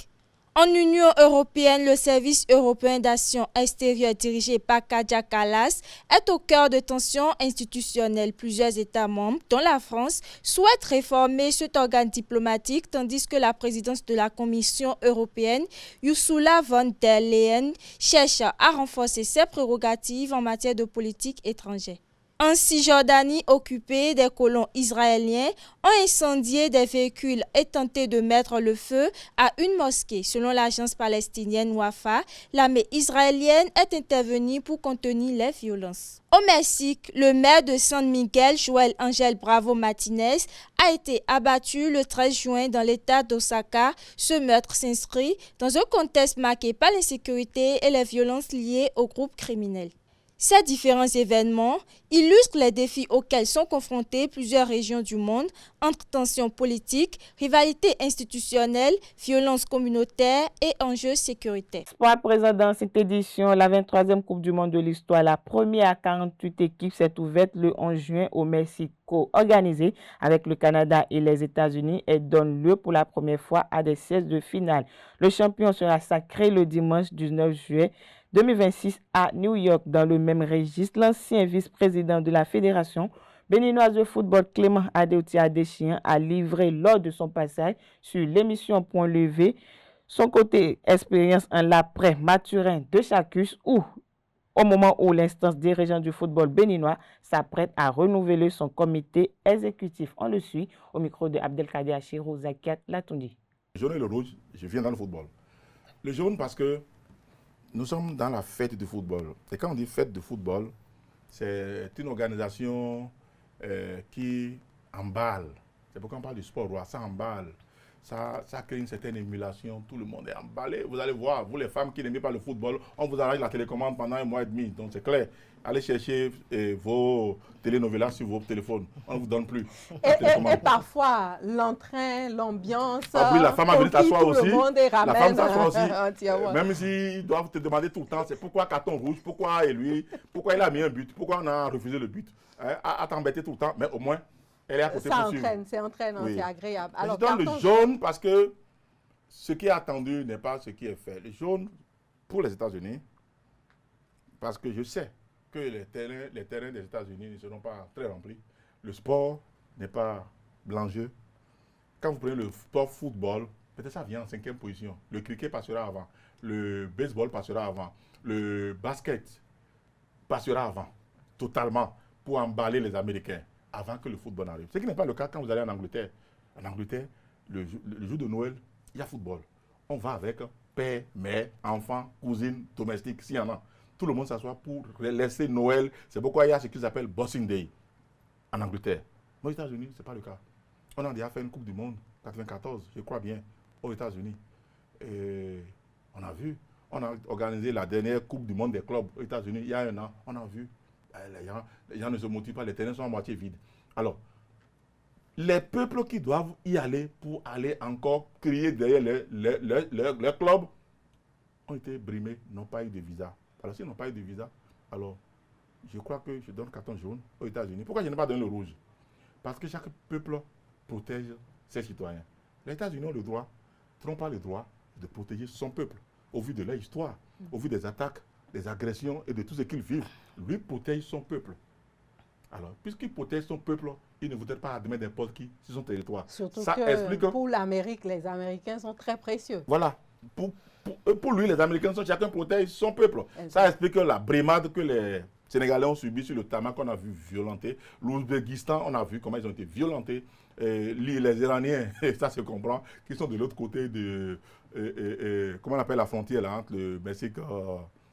En Union européenne, le service européen d'action extérieure dirigé par Kaja Kallas est au cœur de tensions institutionnelles. Plusieurs États membres, dont la France, souhaitent réformer cet organe diplomatique, tandis que la présidence de la Commission européenne, Ursula von der Leyen, cherche à renforcer ses prérogatives en matière de politique étrangère. En Cisjordanie occupée, des colons israéliens ont incendié des véhicules et tenté de mettre le feu à une mosquée. Selon l'agence palestinienne Wafa, l'armée israélienne est intervenue pour contenir les violences. Au Mexique, le maire de San Miguel, Joel Angel Bravo Martinez, a été abattu le 13 juin dans l'état d'Osaka. Ce meurtre s'inscrit dans un contexte marqué par l'insécurité et les violences liées aux groupes criminels. Ces différents événements illustrent les défis auxquels sont confrontées plusieurs régions du monde entre tensions politiques, rivalités institutionnelles, violences communautaires et enjeux sécuritaires. Sport à présent dans cette édition, la 23e Coupe du Monde de l'histoire, la première à 48 équipes s'est ouverte le 11 juin au Mexique, organisée avec le Canada et les États-Unis et donne lieu pour la première fois à des 16 de finale. Le champion sera sacré le dimanche 19 juillet 2026 à New York. Dans le même registre, l'ancien vice-président de la Fédération béninoise de football Clément Adeoti Adéchian a livré lors de son passage sur l'émission Point Levé son côté expérience en l'après Mathurin de Chacus où, au moment où l'instance dirigeante du football béninois s'apprête à renouveler son comité exécutif. On le suit au micro de Abdelkader Achirou Zakiat Latoundi. Le jaune et le rouge, je viens dans le football. Le jaune parce que nous sommes dans la fête du football. Et quand on dit fête du football, c'est une organisation qui emballe. C'est pourquoi on parle du sport roi, ça emballe. Ça crée une certaine émulation, tout le monde est emballé. Vous allez voir, vous les femmes qui n'aimez pas le football, on vous arrache la télécommande pendant 1 mois et demi. Donc c'est clair, allez chercher vos télénovelas sur vos téléphones, on ne vous donne plus. Et parfois, l'entrain, l'ambiance, oui, la femme a voulu t'asseoir aussi. La femme s'assoit aussi. Même s'ils doivent te demander tout le temps, c'est pourquoi carton rouge, pourquoi et lui, pourquoi il a mis un but, pourquoi on a refusé le but. À t'embêter tout le temps, mais au moins, elle est à côté pour suivre. C'est entraînant, oui. C'est agréable. Alors, je donne le jaune parce que ce qui est attendu n'est pas ce qui est fait. Le jaune pour les États-Unis, parce que je sais que les terrains des États-Unis ne seront pas très remplis. Le sport n'est pas blanc-jeu. Quand vous prenez le sport football, peut-être ça vient en 5e position. Le cricket passera avant. Le baseball passera avant. Le basket passera avant, totalement, pour emballer les Américains, avant que le football arrive. Ce qui n'est pas le cas quand vous allez en Angleterre. En Angleterre, le jour de Noël, il y a football. On va avec père, mère, enfants, cousines, domestiques, s'il y en a. Tout le monde s'assoit pour laisser Noël. C'est pourquoi il y a ce qu'ils appellent Boxing Day en Angleterre. Mais aux États-Unis, ce n'est pas le cas. On a déjà fait une Coupe du Monde, 94, je crois bien, aux États-Unis. Et on a vu, on a organisé la dernière Coupe du Monde des clubs aux États-Unis il y a 1 an. On a vu, les gens ne se motivent pas, les terrains sont à moitié vides. Alors, les peuples qui doivent y aller pour aller encore crier derrière leur club ont été brimés, n'ont pas eu de visa. Alors, s'ils n'ont pas eu de visa, alors je crois que je donne carton jaune aux États-Unis. Pourquoi je n'ai pas donné le rouge? Parce que chaque peuple protège ses citoyens. Les États-Unis ont le droit, n'ont pas le droit de protéger son peuple, au vu de leur histoire, au vu des attaques, des agressions et de tout ce qu'ils vivent. Lui protège son peuple. Alors, puisqu'il protège son peuple, il ne voudrait pas admettre n'importe qui sur son territoire. Surtout ça que explique pour l'Amérique, les Américains sont très précieux. Voilà. Pour lui, les Américains, chacun protège son peuple. Exactement. Ça explique la brimade que les Sénégalais ont subi sur le tarmac qu'on a vu violenter. L'Ouzbékistan, on a vu comment ils ont été violentés. Les Iraniens, ça se comprend, qui sont de l'autre côté de... comment on appelle la frontière là, entre le Mexique,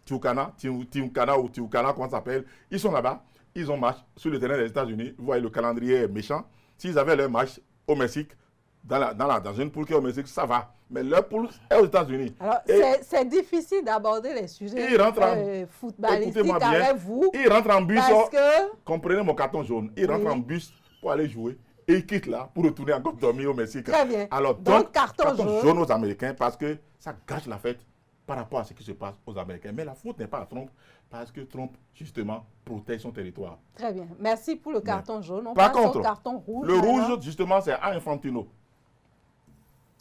Tijucana, ou Tijucana, comment ça s'appelle. Ils sont là-bas, ils ont marché sur le terrain des États-Unis. Vous voyez, le calendrier est méchant. S'ils avaient leur match au Mexique, dans une poule qui est au Mexique, ça va. Mais leur poule est aux États-Unis. Alors, c'est difficile d'aborder les sujets footballistiques avec vous. Ils rentrent en bus. Comprenez mon carton jaune. Ils rentrent en bus pour aller jouer. et ils quittent là pour retourner encore dormir au Mexique. Très bien. Alors, donc carton jaune aux Américains parce que ça gâche la fête par rapport à ce qui se passe aux Américains. Mais la faute n'est pas à Trump parce que Trump, justement, protège son territoire. Très bien. Merci pour le carton jaune. On par passe contre, au carton rouge. Le rouge, justement, c'est à Infantino,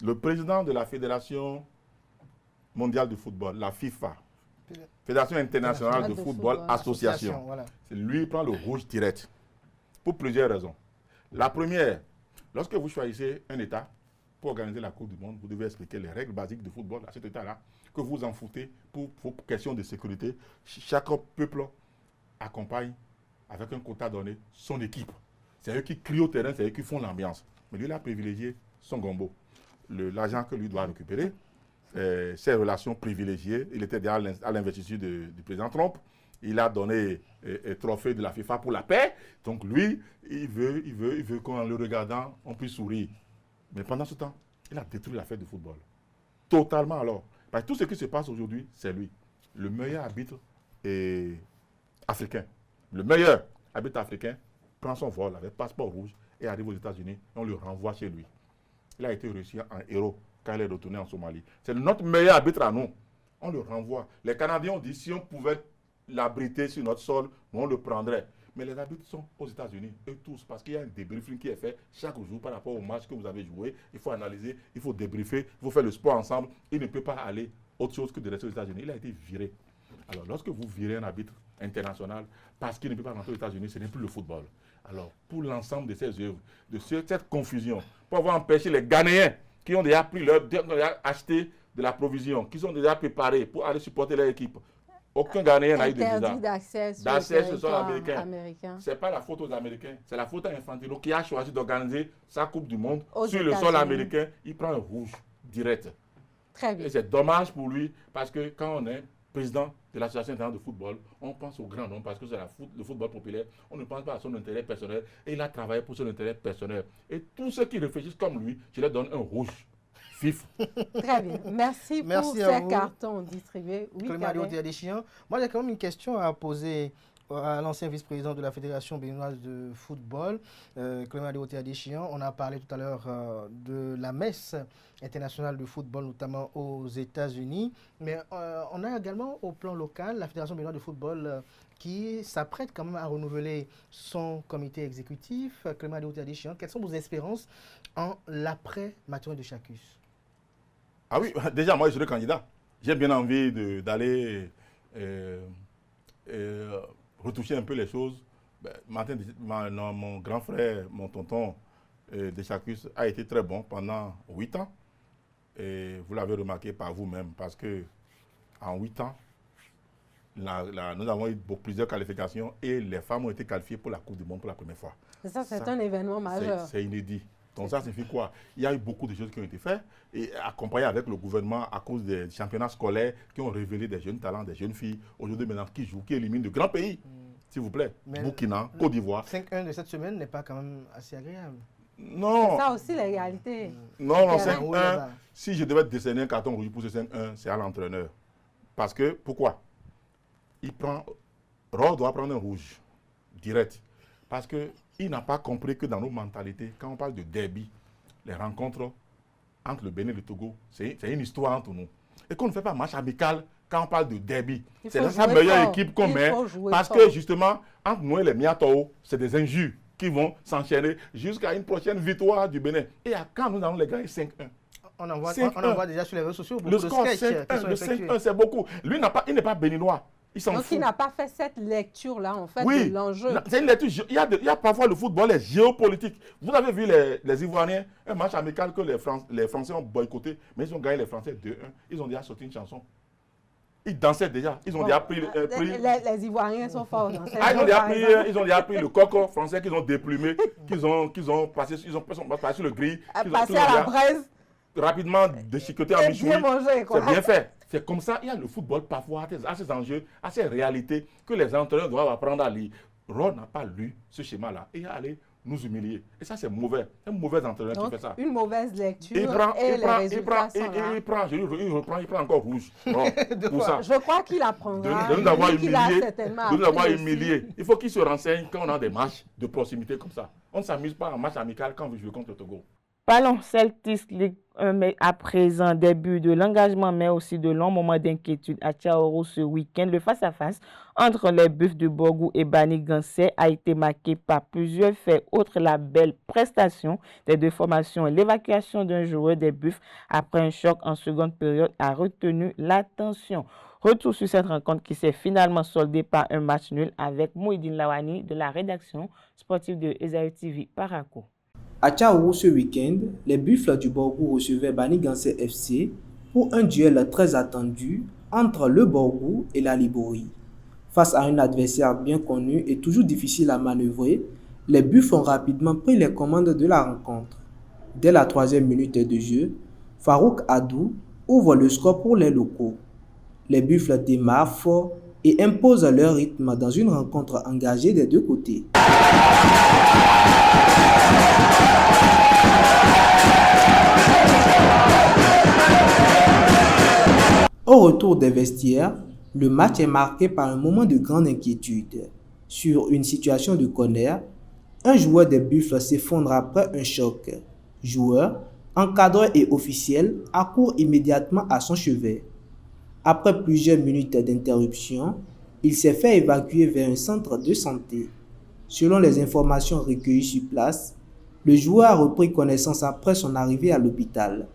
le président de la Fédération mondiale de football, la FIFA, Fédération internationale de football, association. Voilà. Lui, il prend le rouge direct pour plusieurs raisons. La première, lorsque vous choisissez un État pour organiser la Coupe du Monde, vous devez expliquer les règles basiques de football à cet État-là, que vous en foutez pour vos questions de sécurité. Chaque peuple accompagne avec un quota donné son équipe. C'est eux qui crient au terrain, c'est eux qui font l'ambiance. Mais lui, il a privilégié son gombo. L'argent que lui doit récupérer, ses relations privilégiées. Il était déjà à l'investiture du président Trump. Il a donné un trophée de la FIFA pour la paix. Donc lui, il veut qu'en le regardant, on puisse sourire. Mais pendant ce temps, il a détruit la fête du football. Totalement alors. Parce que tout ce qui se passe aujourd'hui, c'est lui. Le meilleur arbitre africain. Le meilleur arbitre africain prend son vol avec passeport rouge et arrive aux États-Unis et on le renvoie chez lui. Il a été reçu en héros quand il est retourné en Somalie. C'est notre meilleur arbitre à nous. On le renvoie. Les Canadiens ont dit si on pouvait l'abriter sur notre sol, on le prendrait. Mais les arbitres sont aux États-Unis, eux tous, parce qu'il y a un débriefing qui est fait chaque jour par rapport au match que vous avez joué. Il faut analyser, il faut débriefer, il faut faire le sport ensemble. Il ne peut pas aller autre chose que de rester aux États-Unis. Il a été viré. Alors, lorsque vous virez un arbitre international, parce qu'il ne peut pas rentrer aux États-Unis, ce n'est plus le football. Alors, pour l'ensemble de ces œuvres, de cette confusion, pour avoir empêché les Ghanéens qui ont déjà acheté de la provision, qui sont déjà préparés pour aller supporter leur équipe, aucun Ghanéen n'a eu de visa. D'accès sur le sol américain. Ce n'est pas la faute aux Américains, c'est la faute à Infantino qui a choisi d'organiser sa Coupe du Monde sur le sol américain. Il prend un rouge direct. Très bien. Et c'est dommage pour lui parce que quand on est président de l'Association internationale de football, on pense au grand nom parce que c'est le football populaire. On ne pense pas à son intérêt personnel et il a travaillé pour son intérêt personnel. Et tous ceux qui réfléchissent comme lui, je leur donne un rouge. Fif. Très bien. Merci pour ces cartons distribués. Oui, moi, j'ai quand même une question à poser à l'ancien vice-président de la Fédération béninoise de football, Clément Adéchian. On a parlé tout à l'heure de la messe internationale de football, notamment aux États-Unis. Mais on a également au plan local la Fédération béninoise de football qui s'apprête quand même à renouveler son comité exécutif. Clément Adéchian, quelles sont vos espérances en l'après-Mathurin de Chacus? Ah oui, déjà, moi, je serai candidat. J'ai bien envie d'aller retoucher un peu les choses. Mon grand frère, mon tonton de Chacus a été très bon pendant 8 ans. Et vous l'avez remarqué par vous-même, parce que en 8 ans, nous avons eu plusieurs qualifications et les femmes ont été qualifiées pour la Coupe du Monde pour la première fois. Ça, c'est un événement majeur. C'est inédit. Donc ça signifie quoi? Il y a eu beaucoup de choses qui ont été faites et accompagnées avec le gouvernement à cause des championnats scolaires qui ont révélé des jeunes talents, des jeunes filles aujourd'hui maintenant qui jouent, qui éliminent de grands pays. S'il vous plaît, Burkina, Côte d'Ivoire. 5-1 de cette semaine n'est pas quand même assez agréable. Non. C'est ça aussi la réalité. Non, 5-1, si je devais décerner un carton rouge pour ce 5-1, c'est à l'entraîneur. Parce que, pourquoi? Rod doit prendre un rouge direct. Parce qu'il n'a pas compris que dans nos mentalités, quand on parle de derby, les rencontres entre le Bénin et le Togo, c'est une histoire entre nous. Et qu'on ne fait pas match amical quand on parle de derby. C'est la meilleure équipe qu'on met. Parce que justement, entre nous et les Miatao, c'est des injures qui vont s'enchaîner jusqu'à une prochaine victoire du Bénin. Et quand nous allons les gagner 5-1. On en voit déjà sur les réseaux sociaux beaucoup de sketchs. Le 5-1, c'est beaucoup. Lui, il n'est pas béninois. Donc, il n'a pas fait cette lecture-là, en fait, de l'enjeu. C'est une lecture. Il y a parfois le football est géopolitique. Vous avez vu les Ivoiriens, un match amical que les Français ont boycotté, mais ils ont gagné les Français 2-1. Ils ont déjà sorti une chanson. Ils dansaient déjà. Ils ont déjà pris... Les Ivoiriens sont forts dans cette ils ont déjà pris le coq français qu'ils ont déplumé, qu'ils ont passé sur le grill. Passé à la braise. Rapidement déchiqueté en michoui. C'est bien fait. C'est comme ça, il y a le football parfois à ces enjeux, à ces réalités que les entraîneurs doivent apprendre à lire. Ron n'a pas lu ce schéma-là. Il est allé nous humilier. Et ça, c'est mauvais. C'est un mauvais entraîneur donc, qui fait ça. Une mauvaise lecture Il prend encore rouge. Bon, pour ça. Je crois qu'il apprendra. De nous avoir humilié. Il faut qu'il se renseigne quand on a des matchs de proximité comme ça. On ne s'amuse pas en match amical quand on veut jouer contre le Togo. Parlons Celtics Ligue 1, mais à présent, début de l'engagement, mais aussi de longs moments d'inquiétude à Tchaouro ce week-end. Le face-à-face entre les Buffs de Borgou et Bani Gansé a été marqué par plusieurs faits, outre la belle prestation des deux formations. L'évacuation d'un joueur des Buffs après un choc en seconde période a retenu l'attention. Retour sur cette rencontre qui s'est finalement soldée par un match nul avec Mouhidine Lawani de la rédaction sportive de Esaü TV Parakou. À Tchaouro ce week-end, les Buffles du Borgou recevaient Bani Gansé FC pour un duel très attendu entre le Borgou et la Libori. Face à un adversaire bien connu et toujours difficile à manœuvrer, les Buffles ont rapidement pris les commandes de la rencontre. Dès la 3e minute de jeu, Farouk Adou ouvre le score pour les locaux. Les Buffles démarrent fort et imposent leur rythme dans une rencontre engagée des deux côtés. Au retour des vestiaires, le match est marqué par un moment de grande inquiétude. Sur une situation de corner, un joueur des Buffles s'effondre après un choc. Joueur, encadreur et officiel accourent immédiatement à son chevet. Après plusieurs minutes d'interruption, il s'est fait évacuer vers un centre de santé. Selon les informations recueillies sur place, le joueur a repris connaissance après son arrivée à l'hôpital.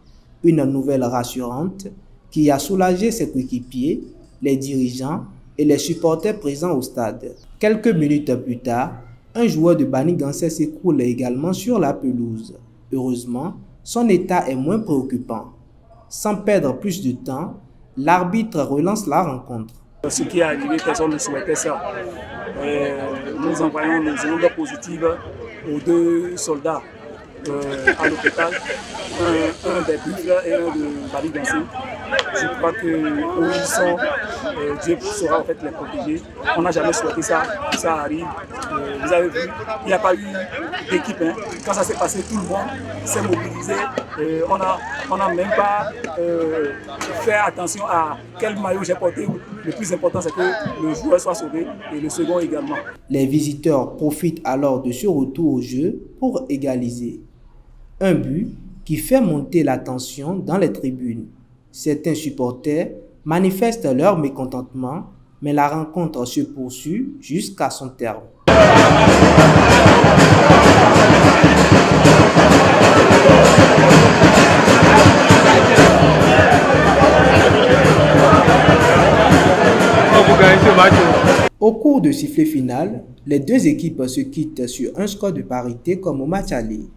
Une nouvelle rassurante qui a soulagé ses coéquipiers, les dirigeants et les supporters présents au stade. Quelques minutes plus tard, un joueur de Bani Gansé s'écroule également sur la pelouse. Heureusement, son état est moins préoccupant. Sans perdre plus de temps, l'arbitre relance la rencontre. Ce qui est arrivé, personne ne souhaitait ça. Nous envoyons nos ondes positives aux deux soldats à l'hôpital, un des Buffles et un de Bani Gansé. Je crois que où ils sont, Dieu saura en fait les protéger. On n'a jamais souhaité ça, ça arrive. Vous avez vu, il n'y a pas eu d'équipe. Hein. Quand ça s'est passé, tout le monde s'est mobilisé. On n'a même pas fait attention à quel maillot j'ai porté. Le plus important, c'est que le joueur soit sauvé et le second également. Les visiteurs profitent alors de ce retour au jeu pour égaliser. Un but qui fait monter la tension dans les tribunes. Certains supporters manifestent leur mécontentement, mais la rencontre se poursuit jusqu'à son terme. Au cours de sifflet final, les deux équipes se quittent sur un score de parité comme au match aller.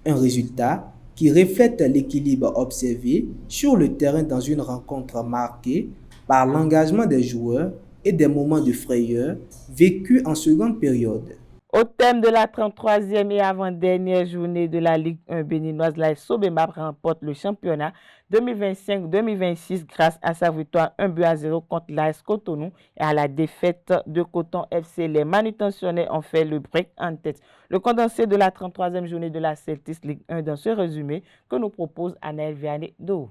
Un résultat qui reflète l'équilibre observé sur le terrain dans une rencontre marquée par l'engagement des joueurs et des moments de frayeur vécus en seconde période. Au thème de la 33e et avant-dernière journée de la Ligue 1 béninoise, l'AS Sobemap remporte le championnat 2025-2026 grâce à sa victoire 1-0 contre l'AS Cotonou et à la défaite de Coton FC. Les manutentionnaires ont fait le break en tête. Le condensé de la 33e journée de la Celtics Ligue 1 dans ce résumé que nous propose Anaël Vianney-Do.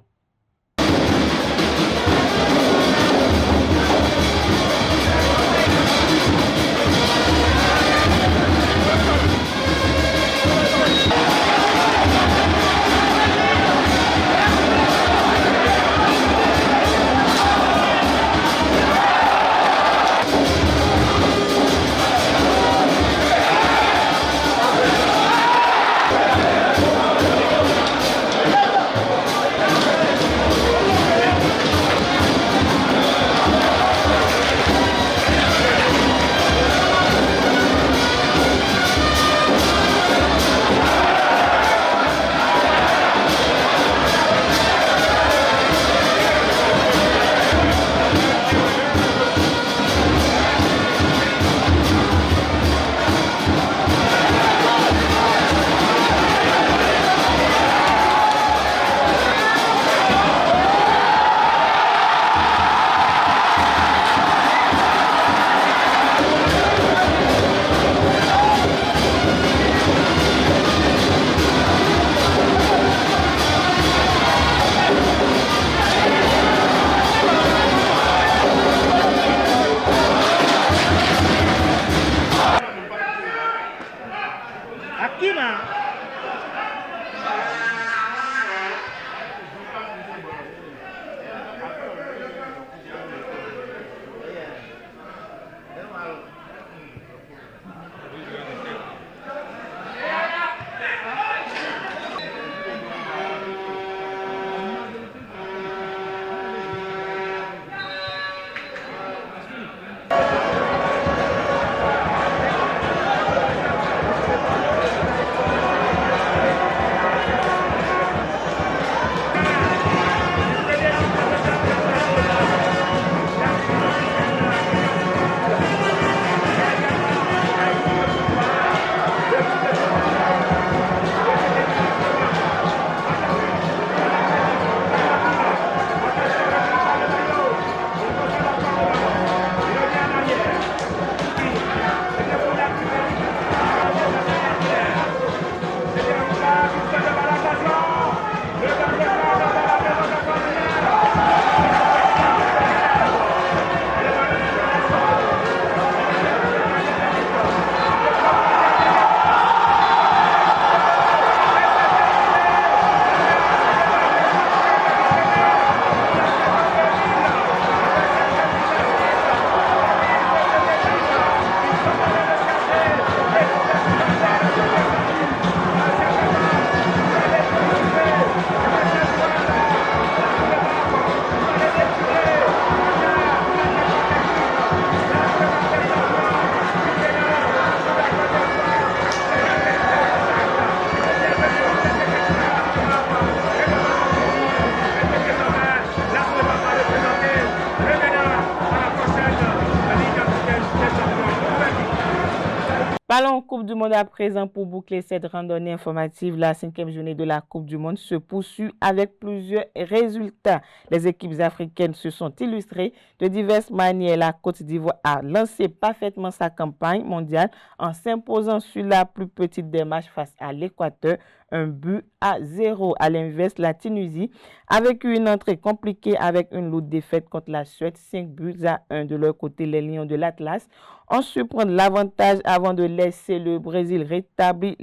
Parlons Coupe du Monde à présent pour boucler cette randonnée informative. La 5e journée de la Coupe du Monde se poursuit avec plusieurs résultats. Les équipes africaines se sont illustrées de diverses manières. La Côte d'Ivoire a lancé parfaitement sa campagne mondiale en s'imposant sur la plus petite des matchs face à l'Équateur, 1-0. À l'inverse, la Tunisie a vécu une entrée compliquée avec une lourde défaite contre la Suède, 5-1. De leur côté, les Lions de l'Atlas ont su prendre l'avantage avant de laisser le Brésil rétablir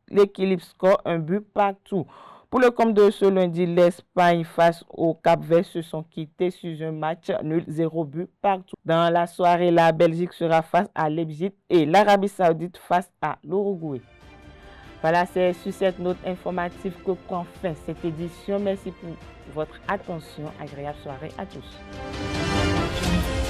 l'équilibre score, 1 partout. Pour le compte de ce lundi, l'Espagne face au Cap-Vert se sont quittés sur un match nul, 0 partout. Dans la soirée, la Belgique sera face à l'Égypte et l'Arabie Saoudite face à l'Uruguay. Voilà, c'est sur cette note informative que prend fin cette édition. Merci pour votre attention. Agréable soirée à tous.